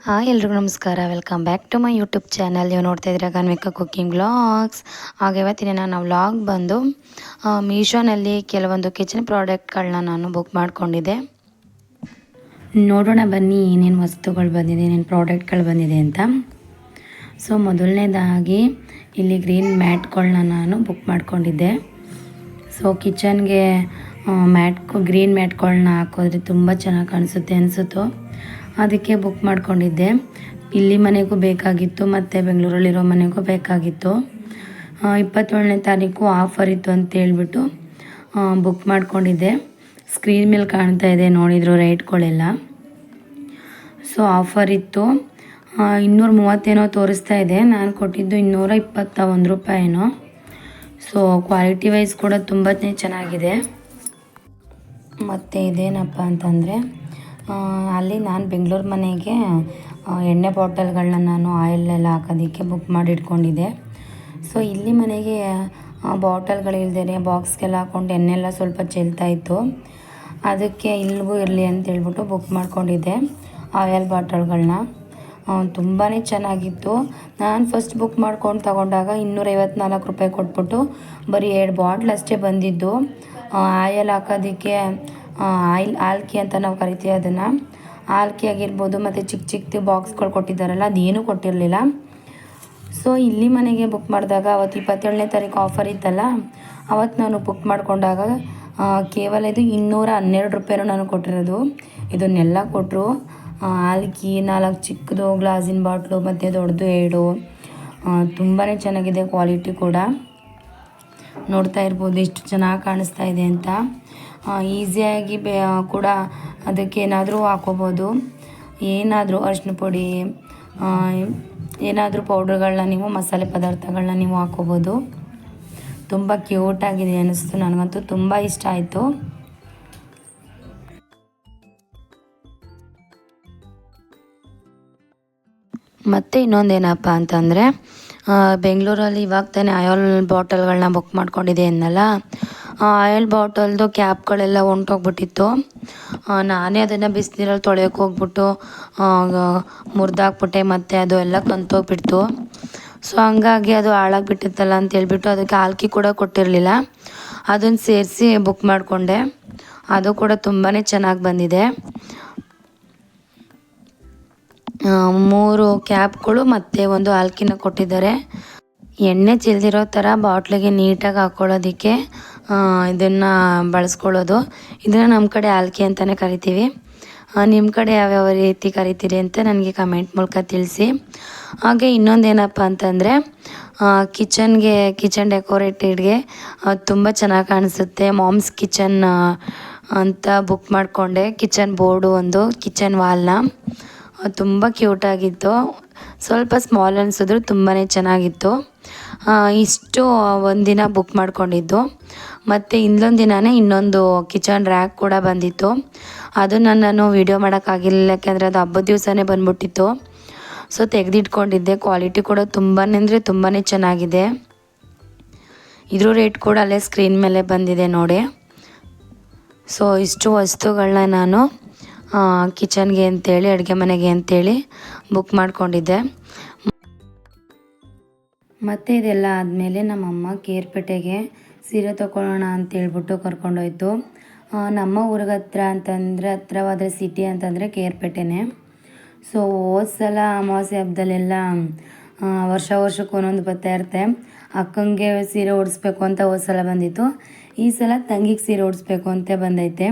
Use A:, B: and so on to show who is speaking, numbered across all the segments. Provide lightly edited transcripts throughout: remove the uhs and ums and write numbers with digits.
A: Hi ಎಲ್ರಿಗೂ ನಮಸ್ಕಾರ. Welcome back to my YouTube channel. ನೀವು ನೋಡ್ತಾ ಇದ್ದೀರಾ ಗನ್ವಿಕಾ ಕುಕ್ಕಿಂಗ್ ವ್ಲಾಗ್ಸ್. ಹಾಗೆ ಇವತ್ತಿನ ನಾನು ವ್ಲಾಗ್ ಬಂದು ಮೀಶೋನಲ್ಲಿ ಕೆಲವೊಂದು ಕಿಚನ್ ಪ್ರಾಡಕ್ಟ್ಗಳನ್ನ ನಾನು ಬುಕ್ ಮಾಡ್ಕೊಂಡಿದ್ದೆ. ನೋಡೋಣ ಬನ್ನಿ ಏನೇನು ವಸ್ತುಗಳು ಬಂದಿದೆ, ಏನೇನು ಪ್ರಾಡಕ್ಟ್ಗಳು ಬಂದಿದೆ ಅಂತ. ಸೊ ಮೊದಲನೇದಾಗಿ ಇಲ್ಲಿ ಗ್ರೀನ್ ಮ್ಯಾಟ್ಗಳನ್ನ ನಾನು ಬುಕ್ ಮಾಡ್ಕೊಂಡಿದ್ದೆ. ಸೊ ಕಿಚನ್ಗೆ ಗ್ರೀನ್ ಮ್ಯಾಟ್ಗಳನ್ನ ಹಾಕೋದ್ರೆ ತುಂಬ ಚೆನ್ನಾಗಿ ಕಾಣಿಸುತ್ತೆ ಅನಿಸುತ್ತೋ, ಅದಕ್ಕೆ ಬುಕ್ ಮಾಡ್ಕೊಂಡಿದ್ದೆ. ಇಲ್ಲಿ ಮನೆಗೂ ಬೇಕಾಗಿತ್ತು ಮತ್ತು ಬೆಂಗಳೂರಲ್ಲಿರೋ ಮನೆಗೂ ಬೇಕಾಗಿತ್ತು. 27ನೇ ತಾರೀಕು ಆಫರ್ ಇತ್ತು ಅಂತ ಹೇಳ್ಬಿಟ್ಟು ಬುಕ್ ಮಾಡ್ಕೊಂಡಿದ್ದೆ. ಸ್ಕ್ರೀನ್ ಮೇಲೆ ಕಾಣ್ತಾ ಇದೆ ನೋಡಿದ್ರು ರೇಟ್ಗಳೆಲ್ಲ. ಸೊ ಆಫರ್ ಇತ್ತು. 230 ತೋರಿಸ್ತಾ ಇದೆ, ನಾನು ಕೊಟ್ಟಿದ್ದು 221 ರೂಪಾಯಿನೋ. ಸೊ ಕ್ವಾಲಿಟಿ ವೈಸ್ ಕೂಡ ತುಂಬಾ ಚೆನ್ನಾಗಿದೆ. ಮತ್ತು ಇದೇನಪ್ಪ ಅಂತಂದರೆ, ಅಲ್ಲಿ ನಾನು ಬೆಂಗಳೂರು ಮನೆಗೆ ಎಣ್ಣೆ ಬಾಟಲ್ಗಳನ್ನ ನಾನು ಆಯಿಲೆಲ್ಲ ಹಾಕೋದಕ್ಕೆ ಬುಕ್ ಮಾಡಿ ಇಟ್ಕೊಂಡಿದ್ದೆ. ಸೊ ಇಲ್ಲಿ ಮನೆಗೆ ಬಾಟಲ್ಗಳಿಲ್ದೇ ಬಾಕ್ಸ್ಗೆಲ್ಲ ಹಾಕ್ಕೊಂಡು ಎಣ್ಣೆಲ್ಲ ಸ್ವಲ್ಪ ಚೆಲ್ತಾಯಿತ್ತು. ಅದಕ್ಕೆ ಇಲ್ಲಿಗೂ ಇರಲಿ ಅಂತ ಹೇಳ್ಬಿಟ್ಟು ಬುಕ್ ಮಾಡ್ಕೊಂಡಿದ್ದೆ ಆಯಿಲ್ ಬಾಟಲ್ಗಳನ್ನ. ತುಂಬಾ ಚೆನ್ನಾಗಿತ್ತು. ನಾನು ಫಸ್ಟ್ ಬುಕ್ ಮಾಡ್ಕೊಂಡು ತಗೊಂಡಾಗ 254 ರೂಪಾಯಿ ಕೊಟ್ಬಿಟ್ಟು ಬರೀ 2 ಬಾಟ್ಲ್ ಅಷ್ಟೇ ಬಂದಿದ್ದು. ಆಯಿಲ್ ಹಾಕೋದಕ್ಕೆ ಆಲ್ಕಿ ಅಂತ ನಾವು ಕರಿತೀವಿ ಅದನ್ನು. ಆಲ್ಕಿ ಆಗಿರ್ಬೋದು ಮತ್ತು ಚಿಕ್ಕ ಚಿಕ್ಕ ಬಾಕ್ಸ್ಗಳು ಕೊಟ್ಟಿದ್ದಾರಲ್ಲ, ಅದೇನೂ ಕೊಟ್ಟಿರಲಿಲ್ಲ. ಸೊ ಇಲ್ಲಿ ಮನೆಗೆ ಬುಕ್ ಮಾಡಿದಾಗ ಅವತ್ತು 27ನೇ ತಾರೀಕು ಆಫರ್ ಇತ್ತಲ್ಲ, ಅವತ್ತು ನಾನು ಬುಕ್ ಮಾಡಿಕೊಂಡಾಗ ಕೇವಲ ಇದು 212 ರೂಪಾಯಿನೂ ನಾನು ಕೊಟ್ಟಿರೋದು. ಇದನ್ನೆಲ್ಲ ಕೊಟ್ಟರು. ಆಲ್ಕಿ 4 ಚಿಕ್ಕದು ಗ್ಲಾಸಿನ ಬಾಟ್ಲು ಮತ್ತು ದೊಡ್ಡದು 2. ತುಂಬಾ ಚೆನ್ನಾಗಿದೆ ಕ್ವಾಲಿಟಿ ಕೂಡ. ನೋಡ್ತಾ ಇರ್ಬೋದು ಎಷ್ಟು ಚೆನ್ನಾಗಿ ಕಾಣಿಸ್ತಾ ಇದೆ ಅಂತ. ಈಸಿಯಾಗಿ ಕೂಡ ಅದಕ್ಕೆ ಏನಾದರೂ ಹಾಕೋಬೋದು. ಏನಾದರೂ ಅರಿಶಿನ ಪುಡಿ, ಏನಾದರೂ ಪೌಡ್ರ್ಗಳನ್ನ ನೀವು ಮಸಾಲೆ ಪದಾರ್ಥಗಳನ್ನ ನೀವು ಹಾಕೋಬೋದು. ತುಂಬ ಕ್ಯೂಟಾಗಿದೆ ಅನ್ನಿಸ್ತು, ನನಗಂತೂ ತುಂಬ ಇಷ್ಟ ಆಯಿತು. ಮತ್ತು ಇನ್ನೊಂದೇನಪ್ಪ ಅಂತಂದರೆ, ಬೆಂಗಳೂರಲ್ಲಿ ಇವಾಗ ತಾನೇ ಆಯಿಲ್ ಬಾಟಲ್ಗಳನ್ನ ಬುಕ್ ಮಾಡ್ಕೊಂಡಿದ್ದೆ ಅನ್ನಲ್ಲ, ಆಯಿಲ್ ಬಾಟಲ್ದು ಕ್ಯಾಪ್ಗಳೆಲ್ಲ ಹೊಂಟೋಗ್ಬಿಟ್ಟಿತ್ತು. ನಾನೇ ಅದನ್ನು ಬಿಸಿನೀರಲ್ಲಿ ತೊಳೆಯೋಕೆ ಹೋಗ್ಬಿಟ್ಟು ಮುರಿದಾಕ್ಬಿಟ್ಟೆ, ಮತ್ತು ಅದು ಎಲ್ಲ ಕಂತೋಗ್ಬಿಡ್ತು. ಸೊ ಹಂಗಾಗಿ ಅದು ಹಾಳಾಗಿಬಿಟ್ಟಿತ್ತಲ್ಲ ಅಂತ ಹೇಳ್ಬಿಟ್ಟು ಅದಕ್ಕೆ ಆಲ್ಕಿ ಕೂಡ ಕೊಟ್ಟಿರಲಿಲ್ಲ. ಅದನ್ನು ಸೇರಿಸಿ ಬುಕ್ ಮಾಡಿಕೊಂಡೆ. ಅದು ಕೂಡ ತುಂಬಾ ಚೆನ್ನಾಗಿ ಬಂದಿದೆ. 3 ಕ್ಯಾಪ್ಗಳು ಮತ್ತು 1 ಆಲ್ಕಿನ ಕೊಟ್ಟಿದ್ದಾರೆ. ಎಣ್ಣೆ ಚೆಲ್ದಿರೋ ಥರ ಬಾಟ್ಲಿಗೆ ನೀಟಾಗಿ ಹಾಕ್ಕೊಳ್ಳೋದಕ್ಕೆ ಇದನ್ನು ಬಳಸ್ಕೊಳ್ಳೋದು. ಇದನ್ನು ನಮ್ಮ ಕಡೆ ಆಲ್ಕಿ ಅಂತಲೇ ಕರಿತೀವಿ. ನಿಮ್ಮ ಕಡೆ ಯಾವ್ಯಾವ ರೀತಿ ಕರಿತೀರಿ ಅಂತ ನನಗೆ ಕಮೆಂಟ್ ಮೂಲಕ ತಿಳಿಸಿ. ಹಾಗೆ ಇನ್ನೊಂದೇನಪ್ಪ ಅಂತಂದರೆ, ಕಿಚನ್ ಡೆಕೋರೇಟೆಡ್ಗೆ ತುಂಬ ಚೆನ್ನಾಗಿ ಕಾಣಿಸುತ್ತೆ. ಮಾಮ್ಸ್ ಕಿಚನ್ ಅಂತ ಬುಕ್ ಮಾಡಿಕೊಂಡೆ. ಕಿಚನ್ ಬೋರ್ಡು ಒಂದು ಕಿಚನ್ ವಾಲ್ನ. ತುಂಬ ಕ್ಯೂಟಾಗಿತ್ತು. ಸ್ವಲ್ಪ ಸ್ಮಾಲ್ ಅನಿಸಿದ್ರು ತುಂಬಾ ಚೆನ್ನಾಗಿತ್ತು. ಇಷ್ಟು ಒಂದಿನ ಬುಕ್ ಮಾಡ್ಕೊಂಡಿದ್ದು. ಮತ್ತು ಇನ್ನೊಂದು ದಿನವೇ ಇನ್ನೊಂದು ಕಿಚನ್ ರ್ಯಾಕ್ ಕೂಡ ಬಂದಿತ್ತು. ಅದನ್ನು ನಾನು ವೀಡಿಯೋ ಮಾಡೋಕ್ಕಾಗಿಲ್ಲ, ಯಾಕೆಂದರೆ ಅದು ಹಬ್ಬದ ದಿವಸನೇ ಬಂದ್ಬಿಟ್ಟಿತ್ತು. ಸೊ ತೆಗೆದಿಟ್ಕೊಂಡಿದ್ದೆ. ಕ್ವಾಲಿಟಿ ಕೂಡ ತುಂಬಾ ಅಂದರೆ ತುಂಬಾ ಚೆನ್ನಾಗಿದೆ. ಇದ್ರ ರೇಟ್ ಕೂಡ ಅಲ್ಲೇ ಸ್ಕ್ರೀನ್ ಮೇಲೆ ಬಂದಿದೆ ನೋಡಿ. ಸೊ ಇಷ್ಟು ವಸ್ತುಗಳನ್ನ ನಾನು ಕಿಚನ್ಗೆ ಅಂತೇಳಿ, ಅಡುಗೆ ಮನೆಗೆ ಅಂತೇಳಿ ಬುಕ್ ಮಾಡ್ಕೊಂಡಿದ್ದೆ. ಮತ್ತು ಇದೆಲ್ಲ ಆದಮೇಲೆ ನಮ್ಮಮ್ಮ ಕೇರ್ಪೇಟೆಗೆ ಸೀರೆ ತೊಗೊಳ್ಳೋಣ ಅಂತೇಳ್ಬಿಟ್ಟು ಕರ್ಕೊಂಡೋಯ್ತು. ನಮ್ಮ ಊರಿಗೆ ಹತ್ರವಾದ ಸಿಟಿ ಅಂತಂದರೆ ಕೇರ್ಪೇಟೆನೇ. ಸೊ ಹೋದ ಸಲ ಅಮಾವಾಸ್ಯೆ ಹಬ್ಬದಲ್ಲೆಲ್ಲ ವರ್ಷಕ್ಕೂ ಒಂದೊಂದು ಬರ್ತಾ ಇರುತ್ತೆ. ಅಕ್ಕಂಗೆ ಸೀರೆ ಉಡಿಸ್ಬೇಕು ಅಂತ ಹೋದ ಸಲ ಬಂದಿತ್ತು. ಈ ಸಲ ತಂಗಿಗೆ ಸೀರೆ ಉಡಿಸ್ಬೇಕು ಅಂತ ಬಂದೈತೆ.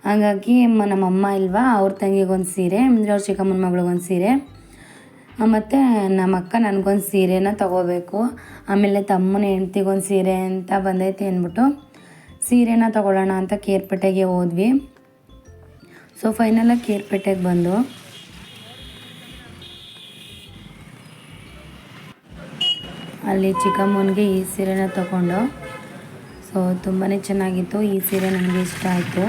A: ಹಾಗಾಗಿ ನಮ್ಮಮ್ಮ ಇಲ್ವಾ, ಅವ್ರ ತಂಗಿಗೊಂದು ಸೀರೆ, ಅಂದರೆ ಅವ್ರ ಚಿಕ್ಕಮ್ಮನ ಮಗಳಿಗೊಂದು ಸೀರೆ, ಮತ್ತು ನಮ್ಮ ಅಕ್ಕ ನನಗೊಂದು ಸೀರೆನ ತೊಗೋಬೇಕು, ಆಮೇಲೆ ತಮ್ಮನ ಹೆಂಡ್ತಿಗೊಂದು ಸೀರೆ ಅಂತ ಬಂದೈತೆ ಅಂದ್ಬಿಟ್ಟು ಸೀರೆನ ತೊಗೊಳ್ಳೋಣ ಅಂತ ಕೇರ್ಪೇಟೆಗೆ ಹೋದ್ವಿ. ಸೊ ಫೈನಲಾಗಿ ಕೇರ್ಪೇಟೆಗೆ ಬಂದು ಅಲ್ಲಿ ಚಿಕ್ಕಮ್ಮನಿಗೆ ಈ ಸೀರೆನ ತೊಗೊಂಡು. ಸೊ ತುಂಬಾ ಚೆನ್ನಾಗಿತ್ತು. ಈ ಸೀರೆ ನನಗೆ ಇಷ್ಟ ಆಯಿತು.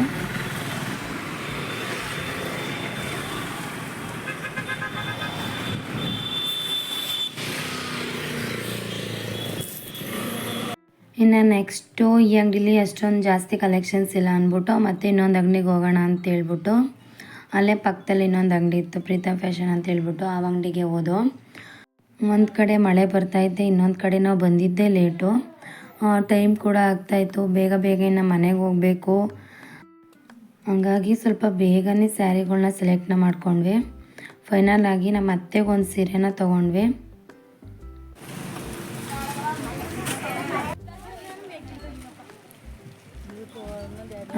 A: ಇನ್ನು ನೆಕ್ಸ್ಟು ಈ ಅಂಗಡೀಲಿ ಅಷ್ಟೊಂದು ಜಾಸ್ತಿ ಕಲೆಕ್ಷನ್ಸ್ ಇಲ್ಲ ಅಂದ್ಬಿಟ್ಟು ಮತ್ತೆ ಇನ್ನೊಂದು ಅಂಗಡಿಗೆ ಹೋಗೋಣ ಅಂತೇಳ್ಬಿಟ್ಟು ಅಲ್ಲೇ ಪಕ್ಕದಲ್ಲಿ ಇನ್ನೊಂದು ಅಂಗಡಿ ಇತ್ತು, ಪ್ರೀತಮ್ ಫ್ಯಾಷನ್ ಅಂತ ಹೇಳ್ಬಿಟ್ಟು ಆ ಅಂಗಡಿಗೆ ಹೋದೋ. ಒಂದು ಕಡೆ ಮಳೆ ಬರ್ತಾಯಿದ್ದೆ, ಇನ್ನೊಂದು ಕಡೆ ನಾವು ಬಂದಿದ್ದೇ ಲೇಟು, ಟೈಮ್ ಕೂಡ ಆಗ್ತಾಯಿತ್ತು. ಬೇಗ ಬೇಗ ಇನ್ನು ಮನೆಗೆ ಹೋಗಬೇಕು. ಹಂಗಾಗಿ ಸ್ವಲ್ಪ ಬೇಗನೆ ಸ್ಯಾರಿಗಳನ್ನ ಸೆಲೆಕ್ಟ್ನ ಮಾಡ್ಕೊಂಡ್ವಿ. ಫೈನಲ್ ಆಗಿ ನಮ್ಮ ಅತ್ತೆಗೆ ಒಂದು ಸೀರೆನ ತೊಗೊಂಡ್ವಿ.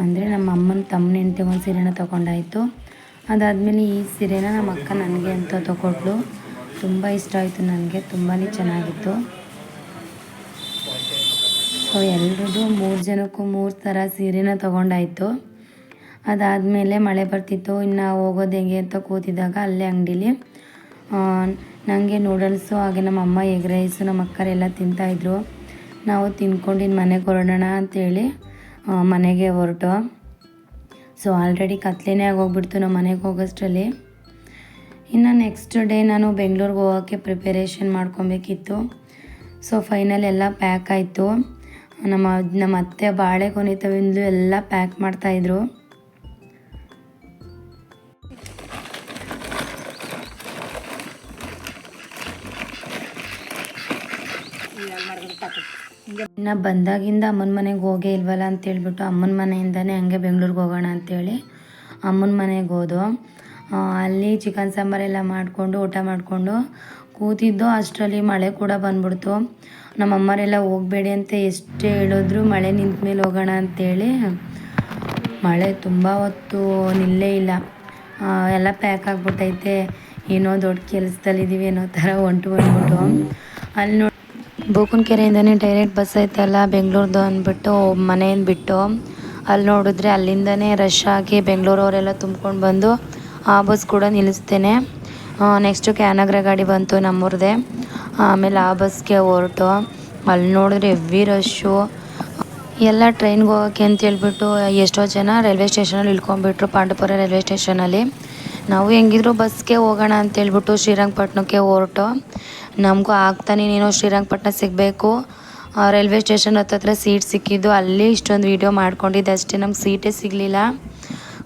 A: ಅಂದರೆ ನಮ್ಮ ಅಮ್ಮನ ತಮ್ಮನ ಹೆಂಡತಿ ಒಂದು ಸೀರೆನ ತೊಗೊಂಡಾಯಿತು. ಅದಾದಮೇಲೆ ಈ ಸೀರೆನ ನಮ್ಮ ಅಕ್ಕ ನನಗೆ ಅಂತ ತೊಗೊಟ್ಲು. ತುಂಬ ಇಷ್ಟ ಆಯಿತು ನನಗೆ, ತುಂಬಾ ಚೆನ್ನಾಗಿತ್ತು. ಸೊ ಎಲ್ರದ್ದು 3 ಜನಕ್ಕೂ 3 ಥರ ಸೀರೆನ ತೊಗೊಂಡಾಯಿತು. ಅದಾದಮೇಲೆ ಮಳೆ ಬರ್ತಿತ್ತು, ಇನ್ನು ಹೋಗೋದು ಹೆಂಗೆ ಅಂತ ಕೂತಿದ್ದಾಗ ಅಲ್ಲೇ ಅಂಗಡೀಲಿ ನನಗೆ ನೂಡಲ್ಸು ಹಾಗೆ ನಮ್ಮ ಅಮ್ಮ ಎಗ್ ರೈಸು ನಮ್ಮ ಅಕ್ಕರೆಲ್ಲ ತಿಂತಾಯಿದ್ರು. ನಾವು ತಿನ್ಕೊಂಡು ಇನ್ನು ಮನೆಗೆ ಹೊರಡೋಣ ಅಂತೇಳಿ ಮನೆಗೆ ಹೊರಟು. ಸೊ ಆಲ್ರೆಡಿ ಕತ್ಲೆನೇ ಆಗೋಗ್ಬಿಡ್ತು ನಮ್ಮ ಮನೆಗೆ ಹೋಗೋಷ್ಟರಲ್ಲಿ. ಇನ್ನು ನೆಕ್ಸ್ಟ್ ಡೇ ನಾನು ಬೆಂಗಳೂರಿಗೆ ಹೋಗೋಕ್ಕೆ ಪ್ರಿಪರೇಷನ್ ಮಾಡ್ಕೊಬೇಕಿತ್ತು. ಸೊ ಫೈನಲ್ ಎಲ್ಲ ಪ್ಯಾಕ್ ಆಯಿತು. ನಮ್ಮ ಅತ್ತೆ ಬಾಳೆಗೊನೆ ತವಿಂದು ಎಲ್ಲ ಪ್ಯಾಕ್ ಮಾಡ್ತಾಯಿದ್ರು. ಇನ್ನು ಬಂದಾಗಿಂದ ಅಮ್ಮನ ಮನೆಗೆ ಹೋಗೇ ಇಲ್ವಲ್ಲ ಅಂತೇಳ್ಬಿಟ್ಟು ಅಮ್ಮನ ಮನೆಯಿಂದನೇ ಹಂಗೆ ಬೆಂಗಳೂರಿಗೆ ಹೋಗೋಣ ಅಂಥೇಳಿ ಅಮ್ಮನ ಮನೆಗೆ ಹೋದೋ. ಅಲ್ಲಿ ಚಿಕನ್ ಸಾಂಬಾರೆಲ್ಲ ಮಾಡಿಕೊಂಡು ಊಟ ಮಾಡಿಕೊಂಡು ಕೂತಿದ್ದೋ. ಅಷ್ಟರಲ್ಲಿ ಮಳೆ ಕೂಡ ಬಂದ್ಬಿಡ್ತು. ನಮ್ಮ ಅಮ್ಮರೆಲ್ಲ ಹೋಗಬೇಡಿ ಅಂತ ಎಷ್ಟು ಹೇಳಿದ್ರು ಮಳೆ ನಿಂತ ಮೇಲೆ ಹೋಗೋಣ ಅಂಥೇಳಿ ಮಳೆ ತುಂಬ ಹೊತ್ತು ನಿಲ್ಲೇ ಇಲ್ಲ. ಎಲ್ಲ ಪ್ಯಾಕ್ ಆಗಿಬಿಟ್ಟೈತೆ, ಏನೋ ದೊಡ್ಡ ಕೆಲಸದಲ್ಲಿದ್ದೀವಿ ಅನ್ನೋ ಥರ ಹೊಂಟು ಬಂದ್ಬಿಟ್ಟು ಅಲ್ಲಿ ನೋಡಿ ಬೂಕನಕೆರೆಯಿಂದನೇ ಡೈರೆಕ್ಟ್ ಬಸ್ ಐತಲ್ಲ ಬೆಂಗಳೂರ್ದು ಅಂದ್ಬಿಟ್ಟು ಮನೆಯಿಂದ ಬಿಟ್ಟು ಅಲ್ಲಿ ನೋಡಿದ್ರೆ ಅಲ್ಲಿಂದನೇ ರಶ್ ಆಗಿ ಬೆಂಗಳೂರವರೆಲ್ಲ ತುಂಬ್ಕೊಂಡು ಬಂದು ಆ ಬಸ್ ಕೂಡ ನಿಲ್ಲಿಸ್ತೇನೆ. ನೆಕ್ಸ್ಟು ಕ್ಯಾನಗ್ರ ಗಾಡಿ ಬಂತು ನಮ್ಮೂರದೇ. ಆಮೇಲೆ ಆ ಬಸ್ಗೆ ಹೊರಟು ಅಲ್ಲಿ ನೋಡಿದ್ರೆ ಹೆವಿ ರಶ್ಶು. ಎಲ್ಲ ಟ್ರೈನ್ಗೆ ಹೋಗೋಕ್ಕೆ ಅಂತ ಹೇಳ್ಬಿಟ್ಟು ಎಷ್ಟೋ ಜನ ರೈಲ್ವೆ ಸ್ಟೇಷನಲ್ಲಿ ಇಳ್ಕೊಂಡ್ಬಿಟ್ರು, ಪಾಂಡವಪುರ ರೈಲ್ವೆ ಸ್ಟೇಷನಲ್ಲಿ. ನಾವು ಹೆಂಗಿದ್ರು ಬಸ್ಗೆ ಹೋಗೋಣ ಅಂತೇಳ್ಬಿಟ್ಟು ಶ್ರೀರಂಗಪಟ್ಟಣಕ್ಕೆ ಹೊರಟು. ನಮಗೂ ಆಗ್ತಾನೆ ನೀನು ಶ್ರೀರಂಗಪಟ್ಟಣ ಸಿಗಬೇಕು. ರೈಲ್ವೆ ಸ್ಟೇಷನ್ ಹತ್ತತ್ರ ಸೀಟ್ ಸಿಕ್ಕಿದ್ದು, ಅಲ್ಲಿ ಇಷ್ಟೊಂದು ವೀಡಿಯೋ ಮಾಡ್ಕೊಂಡಿದ್ದೆ ಅಷ್ಟೇ, ನಮ್ಗೆ ಸೀಟೇ ಸಿಗಲಿಲ್ಲ.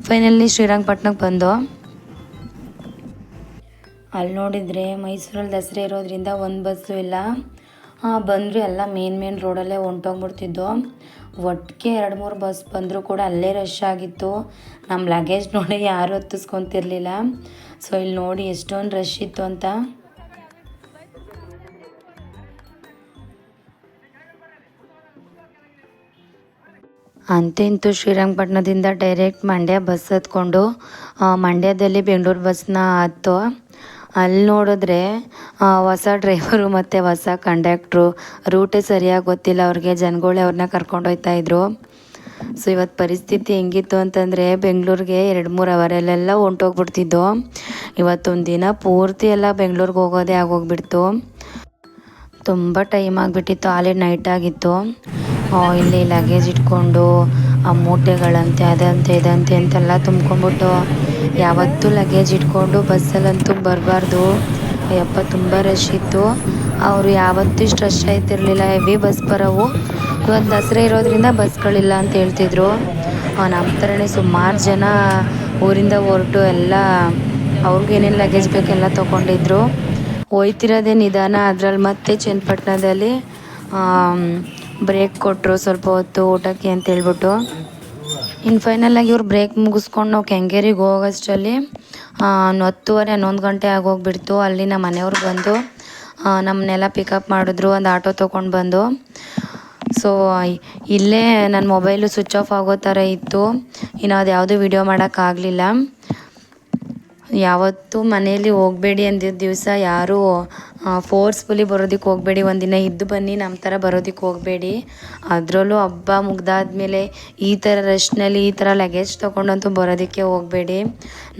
A: ಫೈನಲಿ ಶ್ರೀರಂಗಪಟ್ಟಣಕ್ಕೆ ಬಂದು ಅಲ್ಲಿ ನೋಡಿದರೆ ಮೈಸೂರಲ್ಲಿ ದಸರಾ ಇರೋದ್ರಿಂದ ಒಂದು ಬಸ್ಸು ಇಲ್ಲ. ಬಂದರೂ ಎಲ್ಲ ಮೇನ್ ರೋಡಲ್ಲೇ ಹೊಂಟೋಗ್ಬಿಡ್ತಿದ್ದೋ. ಒಟ್ಟಿಗೆ 2-3 ಬಸ್ ಬಂದರೂ ಕೂಡ ಅಲ್ಲೇ ರಶ್ ಆಗಿತ್ತು. ನಮ್ಮ ಲಗೇಜ್ ನೋಡಿ ಯಾರು ಹತ್ತಿಸ್ಕೊತಿರ್ಲಿಲ್ಲ. ಸೊ ಇಲ್ಲಿ ನೋಡಿ ಎಷ್ಟೊಂದು ರಶ್ ಇತ್ತು ಅಂತ. ಅಂತೂ ಶ್ರೀರಂಗಪಟ್ಟಣದಿಂದ ಡೈರೆಕ್ಟ್ ಮಂಡ್ಯ ಬಸ್ ಹತ್ಕೊಂಡು ಮಂಡ್ಯದಲ್ಲಿ ಬೆಂಗಳೂರು ಬಸ್ನ ಹತ್ತು. ಅಲ್ಲಿ ನೋಡಿದ್ರೆ ಹೊಸ ಡ್ರೈವರು ಮತ್ತು ಹೊಸ ಕಂಡಕ್ಟ್ರು, ರೂಟೇ ಸರಿಯಾಗಿ ಗೊತ್ತಿಲ್ಲ ಅವ್ರಿಗೆ, ಜನಗಳೇ ಅವ್ರನ್ನ ಕರ್ಕೊಂಡೋಗ್ತಾಯಿದ್ರು. ಸೊ ಇವತ್ತು ಪರಿಸ್ಥಿತಿ ಹೆಂಗಿತ್ತು ಅಂತಂದರೆ ಬೆಂಗಳೂರಿಗೆ 2-3 ಅವರಲ್ಲೆಲ್ಲ ಹೊಂಟೋಗ್ಬಿಡ್ತಿದ್ದೋ. ಇವತ್ತೊಂದು ದಿನ ಪೂರ್ತಿ ಎಲ್ಲ ಬೆಂಗಳೂರಿಗೆ ಹೋಗೋದೇ ಆಗೋಗ್ಬಿಡ್ತು. ತುಂಬ ಟೈಮ್ ಆಗಿಬಿಟ್ಟಿತ್ತು, ಆಲ್ರೆಡಿ ನೈಟ್ ಆಗಿತ್ತು. ಇಲ್ಲಿ ಲಗೇಜ್ ಇಟ್ಕೊಂಡು ಆ ಮೂಟೆಗಳಂತೆ ಅದಂತೆ ಇದಂತೆ ಅಂತೆಲ್ಲ ತುಂಬ್ಕೊಂಡ್ಬಿಟ್ಟು ಯಾವತ್ತೂ ಲಗೇಜ್ ಇಟ್ಕೊಂಡು ಬಸ್ಸಲ್ಲಂತೂ ಬರಬಾರ್ದು. ಯಪ್ಪ ತುಂಬ ರಶ್ ಇತ್ತು. ಅವರು ಯಾವತ್ತೂ ಇಷ್ಟು ರಶ್ ಆಯ್ತಿರಲಿಲ್ಲ, ಹೆವಿ ಬಸ್ ಬರೋವು. ಇವತ್ತು ದಸರಾ ಇರೋದ್ರಿಂದ ಬಸ್ಗಳಿಲ್ಲ ಅಂತ ಹೇಳ್ತಿದ್ರು. ನಮ್ಮ ಥರನೇ ಸುಮಾರು ಜನ ಊರಿಂದ ಹೊರಟು ಎಲ್ಲ ಅವ್ರಿಗೇನೇನು ಲಗೇಜ್ ಬೇಕೆಲ್ಲ ತೊಗೊಂಡಿದ್ರು. ಹೋಯ್ತಿರೋದೇ ನಿಧಾನ. ಅದರಲ್ಲಿ ಮತ್ತೆ ಚನ್ನಪಟ್ಟಣದಲ್ಲಿ ಬ್ರೇಕ್ ಕೊಟ್ಟರು ಸ್ವಲ್ಪ ಹೊತ್ತು ಊಟಕ್ಕೆ ಅಂತ ಹೇಳ್ಬಿಟ್ಟು. ಇನ್ನು ಫೈನಲಾಗಿ ಇವ್ರು ಬ್ರೇಕ್ ಮುಗಿಸ್ಕೊಂಡು ನಾವು ಕೆಂಗೇರಿಗೆ ಹೋಗೋಷ್ಟರಲ್ಲಿ 10:30-11 ಗಂಟೆ ಆಗೋಗ್ಬಿಡ್ತು. ಅಲ್ಲಿ ನಮ್ಮ ಮನೆಯವ್ರು ಬಂದು ನಮ್ಮನ್ನೆಲ್ಲ ಪಿಕಪ್ ಮಾಡಿದ್ರು, ಒಂದು ಆಟೋ ತೊಗೊಂಡು ಬಂದು. ಸೊ ಇಲ್ಲೇ ನನ್ನ ಮೊಬೈಲು ಸ್ವಿಚ್ ಆಫ್ ಆಗೋ ಥರ ಇತ್ತು. ಇನ್ನು ಅದು ಯಾವುದೂ ವಿಡಿಯೋ ಮಾಡೋಕ್ಕಾಗಲಿಲ್ಲ. ಯಾವತ್ತೂ ಮನೆಯಲ್ಲಿ ಹೋಗಬೇಡಿ ಅಂದಿದ್ದ ದಿವಸ ಯಾರೂ ಫೋರ್ಸ್ಫುಲಿ ಬರೋದಕ್ಕೆ ಹೋಗಬೇಡಿ, ಒಂದಿನ ಇದ್ದು ಬನ್ನಿ, ನಮ್ಮ ಥರ ಬರೋದಕ್ಕೆ ಹೋಗಬೇಡಿ. ಅದರಲ್ಲೂ ಹಬ್ಬ ಮುಗ್ದಾದ್ಮೇಲೆ ಈ ಥರ ರಶ್ನಲ್ಲಿ ಈ ಥರ ಲಗೇಜ್ ತೊಗೊಂಡಂತೂ ಬರೋದಕ್ಕೆ ಹೋಗಬೇಡಿ.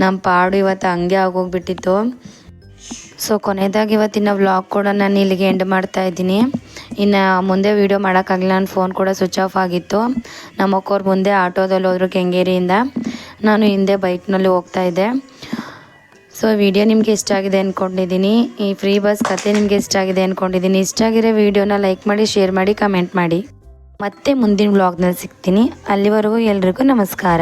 A: ನಮ್ಮ ಪಾಡು ಇವತ್ತು ಹಂಗೆ ಆಗೋಗ್ಬಿಟ್ಟಿತ್ತು. ಸೊ ಕೊನೆಯದಾಗಿ ಇವತ್ತಿನ ವ್ಲಾಗ್ ಕೂಡ ನಾನು ಇಲ್ಲಿಗೆ ಎಂಡ್ ಮಾಡ್ತಾ ಇದ್ದೀನಿ. ಇನ್ನು ಮುಂದೆ ವೀಡಿಯೋ ಮಾಡೋಕ್ಕಾಗಲಿಲ್ಲ, ನನ್ನ ಫೋನ್ ಕೂಡ ಸ್ವಿಚ್ ಆಫ್ ಆಗಿತ್ತು. ನಮ್ಮ ಅಕ್ಕವ್ರು ಮುಂದೆ ಆಟೋದಲ್ಲಿ ಹೋದರು ಕೆಂಗೇರಿಯಿಂದ, ನಾನು ಹಿಂದೆ ಬೈಕ್ನಲ್ಲಿ ಹೋಗ್ತಾಯಿದ್ದೆ. ಸೊ ವಿಡಿಯೋ ನಿಮಗೆ ಇಷ್ಟ ಆಗಿದೆ ಅಂದ್ಕೊಂಡಿದ್ದೀನಿ. ಈ ಫ್ರೀ ಬಸ್ ಕತೆ ನಿಮಗೆ ಇಷ್ಟ ಆಗಿದೆ ಅಂದ್ಕೊಂಡಿದ್ದೀನಿ. ಇಷ್ಟ ಆಗಿರೋ ವಿಡಿಯೋನ ಲೈಕ್ ಮಾಡಿ, ಶೇರ್ ಮಾಡಿ, ಕಮೆಂಟ್ ಮಾಡಿ. ಮತ್ತೆ ಮುಂದಿನ ವ್ಲಾಗ್ನಲ್ಲಿ ಸಿಗ್ತೀನಿ. ಅಲ್ಲಿವರೆಗೂ ಎಲ್ರಿಗೂ ನಮಸ್ಕಾರ.